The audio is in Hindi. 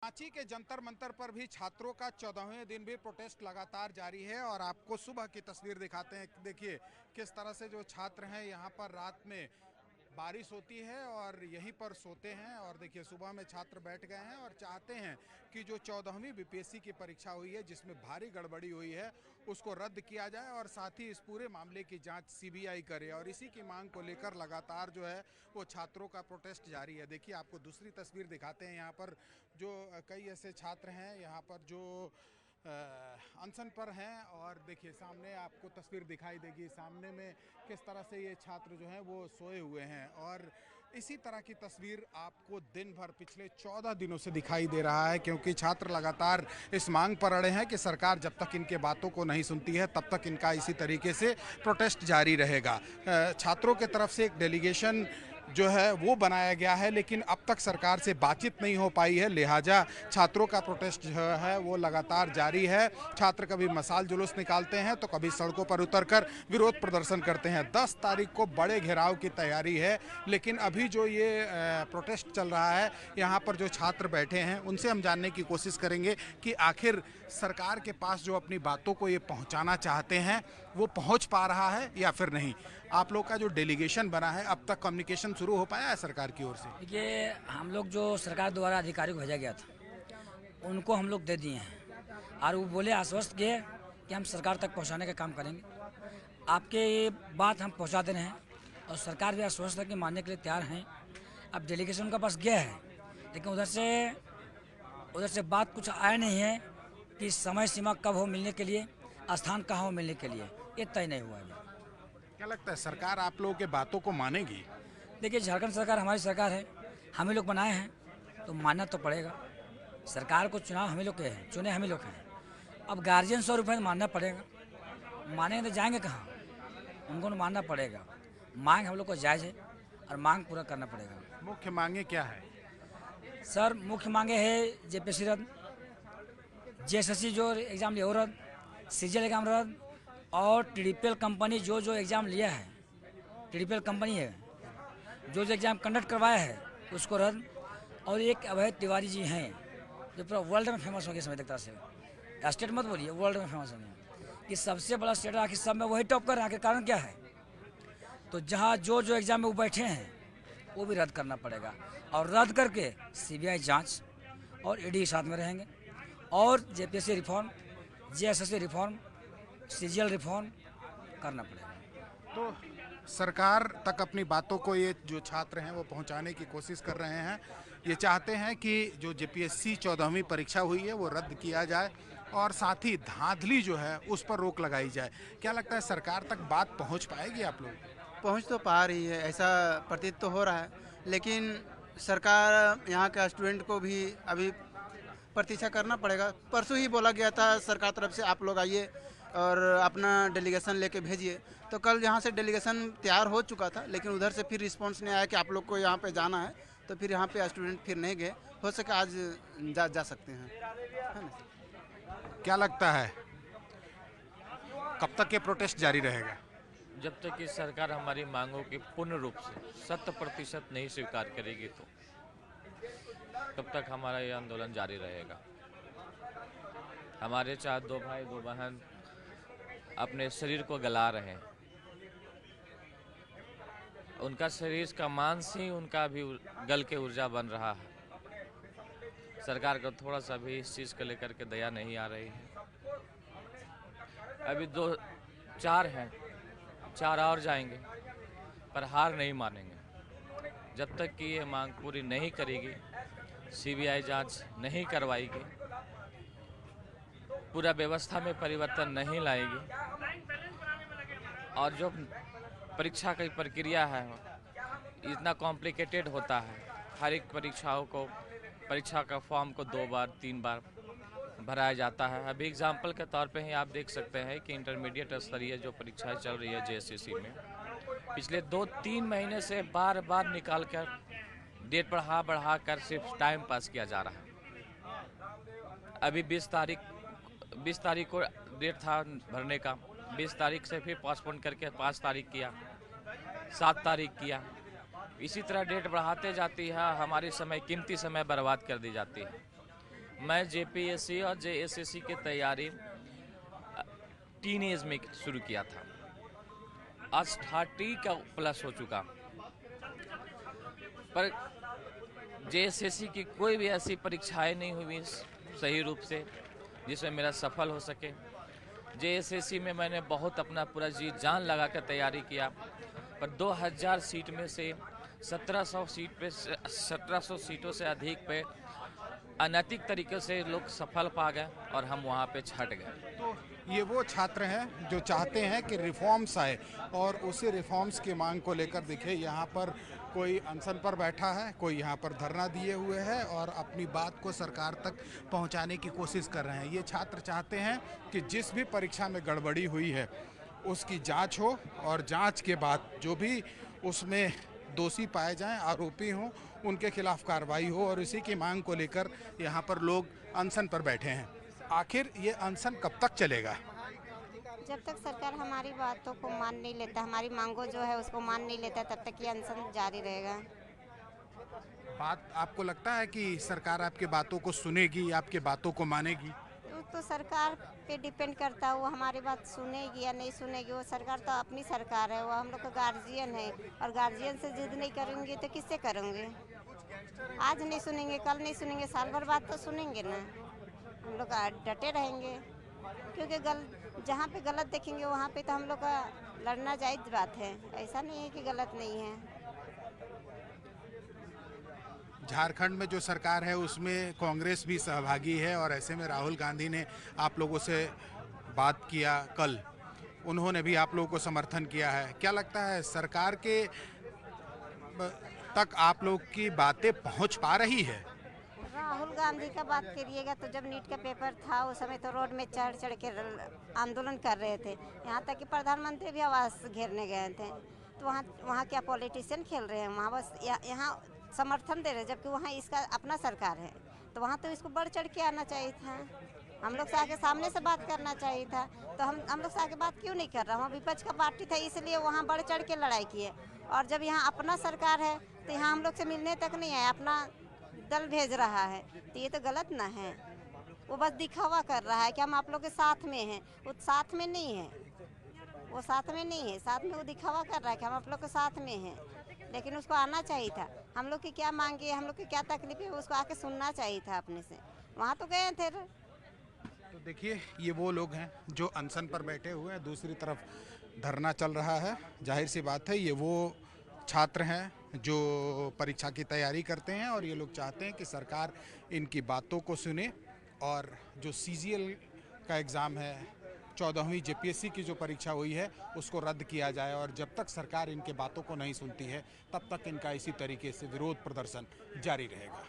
रांची के जंतर मंतर पर भी छात्रों का 14वें दिन भी प्रोटेस्ट लगातार जारी है और आपको सुबह की तस्वीर दिखाते हैं। देखिए किस तरह से जो छात्र हैं यहाँ पर रात में बारिश होती है और यहीं पर सोते हैं और देखिए सुबह में छात्र बैठ गए हैं और चाहते हैं कि जो 14वीं बीपीएससी की परीक्षा हुई है जिसमें भारी गड़बड़ी हुई है उसको रद्द किया जाए और साथ ही इस पूरे मामले की जांच सीबीआई करे और इसी की मांग को लेकर लगातार जो है वो छात्रों का प्रोटेस्ट जारी है। देखिए आपको दूसरी तस्वीर दिखाते हैं। यहाँ पर जो कई ऐसे छात्र हैं यहाँ पर जो अनशन पर हैं और देखिए सामने आपको तस्वीर दिखाई देगी सामने में किस तरह से ये छात्र जो हैं वो सोए हुए हैं और इसी तरह की तस्वीर आपको दिन भर पिछले 14 दिनों से दिखाई दे रहा है क्योंकि छात्र लगातार इस मांग पर अड़े हैं कि सरकार जब तक इनके बातों को नहीं सुनती है तब तक इनका इसी तरीके से प्रोटेस्ट जारी रहेगा। छात्रों के तरफ से एक डेलीगेशन जो है वो बनाया गया है लेकिन अब तक सरकार से बातचीत नहीं हो पाई है, लिहाजा छात्रों का प्रोटेस्ट जो है वो लगातार जारी है। छात्र कभी मसाल जुलूस निकालते हैं तो कभी सड़कों पर उतरकर विरोध प्रदर्शन करते हैं। 10 तारीख को बड़े घेराव की तैयारी है लेकिन अभी जो ये प्रोटेस्ट चल रहा है यहाँ पर जो छात्र बैठे हैं उनसे हम जानने की कोशिश करेंगे कि आखिर सरकार के पास जो अपनी बातों को ये पहुँचाना चाहते हैं वो पहुँच पा रहा है या फिर नहीं। आप लोग का जो डेलीगेशन बना है अब तक कम्युनिकेशन शुरू हो पाया है सरकार की ओर से? देखिए हम लोग जो सरकार द्वारा अधिकारी को भेजा गया था उनको हम लोग दे दिए हैं और वो बोले आश्वस्त किए कि हम सरकार तक पहुंचाने का काम करेंगे। आपके ये बात हम पहुंचा दे रहे हैं और सरकार भी आश्वस्त है कि मानने के लिए तैयार हैं। अब डेलीगेशन उनका पास गया है लेकिन उधर से बात कुछ आया नहीं है कि समय सीमा कब हो मिलने के लिए, स्थान कहाँ हो मिलने के लिए, ये तय नहीं हुआ है। क्या लगता है सरकार आप लोगों के बातों को मानेगी? देखिए झारखंड सरकार हमारी सरकार है, हम ही लोग बनाए हैं तो मानना तो पड़ेगा। सरकार को चुनाव हम ही लोग के हैं, चुने हम ही लोग हैं। अब गार्जियन 100 रुपये मानना पड़ेगा, मानेंगे तो जाएंगे कहाँ, उनको मानना पड़ेगा। मांग हम लोग को जायज़ है और मांग पूरा करना पड़ेगा। मुख्य मांगे क्या है सर? मुख्य मांगे है जेपीएससी रद्द, जेएसएससी जो एग्ज़ाम लिया वो रद्द, सीजीएल एग्जाम रद्द और टीडीपीएल कंपनी जो एग्ज़ाम लिया है, टीडीपीएल कंपनी है जो एग्ज़ाम कंडक्ट करवाया है उसको रद्द। और एक अभय तिवारी जी हैं जो पूरा वर्ल्ड में फेमस हो गए समय तक से, स्टेट मत बोलिए, वर्ल्ड में फेमस हो गए कि सबसे बड़ा स्टेट आखिर सब में वही टॉप कर रहे हैं। आखिर कारण क्या है? तो जहाँ जो एग्ज़ाम में वो बैठे हैं वो भी रद्द करना पड़ेगा और रद्द करके सीबीआई जांच और ईडी साथ में रहेंगे और JPSC reform, JSSC reform, CGL reform करना पड़ेगा। तो सरकार तक अपनी बातों को ये जो छात्र हैं वो पहुंचाने की कोशिश कर रहे हैं। ये चाहते हैं कि जो जेपीएससी 14वीं परीक्षा हुई है वो रद्द किया जाए और साथ ही धांधली जो है उस पर रोक लगाई जाए। क्या लगता है सरकार तक बात पहुंच पाएगी आप लोग? पहुंच तो पा रही है, ऐसा प्रतीत तो हो रहा है, लेकिन सरकार यहाँ के स्टूडेंट को भी अभी प्रतीक्षा करना पड़ेगा। परसों ही बोला गया था सरकार तरफ से आप लोग आइए और अपना डेलीगेशन लेके भेजिए, तो कल यहाँ से डेलीगेशन तैयार हो चुका था लेकिन उधर से फिर रिस्पांस नहीं आया कि आप लोग को यहाँ पे जाना है, तो फिर यहाँ पे स्टूडेंट फिर नहीं गए। हो सके आज जा सकते हैं, है ना? क्या लगता है कब तक ये प्रोटेस्ट जारी रहेगा? जब तक कि सरकार हमारी मांगों की पूर्ण रूप से 100% नहीं स्वीकार करेगी तो तब तक हमारा ये आंदोलन जारी रहेगा। हमारे 4 दो भाई 2 बहन अपने शरीर को गला रहे हैं, उनका शरीर का मांस ही उनका भी गल के ऊर्जा बन रहा है। सरकार को थोड़ा सा भी इस चीज़ को लेकर के दया नहीं आ रही है। अभी 4 हैं, 4 और जाएंगे पर हार नहीं मानेंगे। जब तक कि ये मांग पूरी नहीं करेगी, सीबीआई जांच नहीं करवाएगी, पूरा व्यवस्था में परिवर्तन नहीं लाएगी और जो परीक्षा की प्रक्रिया है इतना कॉम्प्लिकेटेड होता है। हर एक परीक्षा का फॉर्म को 2 बार 3 बार भराया जाता है। अभी एग्जाम्पल के तौर पे ही आप देख सकते हैं कि इंटरमीडिएट स्तरीय जो परीक्षाएं चल रही है जेएसएससी में, पिछले 2-3 महीने से बार बार निकाल कर डेट बढ़ा कर सिर्फ टाइम पास किया जा रहा है। अभी 20 तारीख को डेट था भरने का, 20 तारीख से फिर पोस्टपोन करके 5 तारीख किया, 7 तारीख किया। इसी तरह डेट बढ़ाते जाती है, हमारी कीमती समय बर्बाद कर दी जाती है। मैं जेपीएससी और जेएसएससी की तैयारी टीन एज में शुरू किया था। आज 30 का प्लस हो चुका, पर जेएसएससी की कोई भी ऐसी परीक्षाएं नहीं हुई सही रूप से जिसमें मेरा सफल हो सके। जेएसएससी में मैंने बहुत अपना पूरा जी जान लगा कर तैयारी किया, पर 2000 सीट में से 1700 सीटों से अधिक पे अनैतिक तरीके से लोग सफल पा गए और हम वहाँ पे छट गए। तो ये वो छात्र हैं जो चाहते हैं कि रिफॉर्म्स आए और उसी रिफॉर्म्स की मांग को लेकर देखिए यहाँ पर कोई अनशन पर बैठा है, कोई यहाँ पर धरना दिए हुए है और अपनी बात को सरकार तक पहुँचाने की कोशिश कर रहे हैं। ये छात्र चाहते हैं कि जिस भी परीक्षा में गड़बड़ी हुई है उसकी जांच हो और जांच के बाद जो भी उसमें दोषी पाए जाएं, आरोपी हों, उनके खिलाफ कार्रवाई हो और इसी की मांग को लेकर यहाँ पर लोग अनशन पर बैठे हैं। आखिर ये अनशन कब तक चलेगा? जब तक सरकार हमारी बातों को मान नहीं लेता, हमारी मांगों जो है उसको मान नहीं लेता, तब तक ये अनशन जारी रहेगा। बात आपको लगता है कि सरकार आपकी बातों को सुनेगी, आपकी बातों को मानेगी? तो सरकार पे डिपेंड करता है, वो हमारी बात सुनेगी या नहीं सुनेगी। वो सरकार तो अपनी सरकार है, वो हम लोग का गार्जियन है और गार्जियन से जिद नहीं करेंगे तो किससे करेंगे? आज नहीं सुनेंगे, कल नहीं सुनेंगे, साल भर बाद तो सुनेंगे ना। हम लोग डटे रहेंगे क्योंकि जहाँ पे गलत देखेंगे वहाँ पे तो हम लोग का लड़ना जायज़ बात है। ऐसा नहीं है कि गलत नहीं है। झारखंड में जो सरकार है उसमें कांग्रेस भी सहभागी है और ऐसे में राहुल गांधी ने आप लोगों से बात किया कल, उन्होंने भी आप लोगों को समर्थन किया है। क्या लगता है सरकार के तक आप लोग की बातें पहुंच पा रही है? राहुल गांधी का बात करिएगा तो जब नीट का पेपर था उस समय तो रोड में चढ़ चढ़ के आंदोलन कर रहे थे, यहाँ तक कि प्रधानमंत्री भी आवास घेरने गए थे। तो वहाँ क्या पॉलिटिशियन खेल रहे हैं? वहाँ बस यहाँ समर्थन दे रहे, जबकि वहाँ इसका अपना सरकार है। तो वहाँ तो इसको बढ़ चढ़ के आना चाहिए था, हम लोग से आके सामने से बात करना चाहिए था। तो हम लोग से आके बात क्यों नहीं कर रहा? वहाँ विपक्ष का पार्टी था, इसलिए वहाँ बढ़ चढ़ के लड़ाई किए। और जब यहाँ अपना सरकार है तो यहाँ हम लोग से मिलने तक नहीं आए, अपना दल भेज रहा है। तो ये तो गलत ना है। वो बस दिखावा कर रहा है कि हम आप लोग के साथ में हैं, वो साथ में नहीं है। वो साथ में नहीं है, साथ में वो दिखावा कर रहा है कि हम आप लोग के साथ में हैं। लेकिन उसको आना चाहिए था, हम लोग की क्या मांगे, हम लोग की क्या तकलीफ है, उसको आके सुनना चाहिए था अपने से। वहाँ तो गए थे। तो देखिए ये वो लोग हैं जो अनशन पर बैठे हुए हैं, दूसरी तरफ धरना चल रहा है। जाहिर सी बात है ये वो छात्र हैं जो परीक्षा की तैयारी करते हैं और ये लोग चाहते हैं कि सरकार इनकी बातों को सुने और जो सीजीएल का एग्ज़ाम है, 14वीं जेपीएससी की जो परीक्षा हुई है उसको रद्द किया जाए। और जब तक सरकार इनके बातों को नहीं सुनती है तब तक इनका इसी तरीके से विरोध प्रदर्शन जारी रहेगा।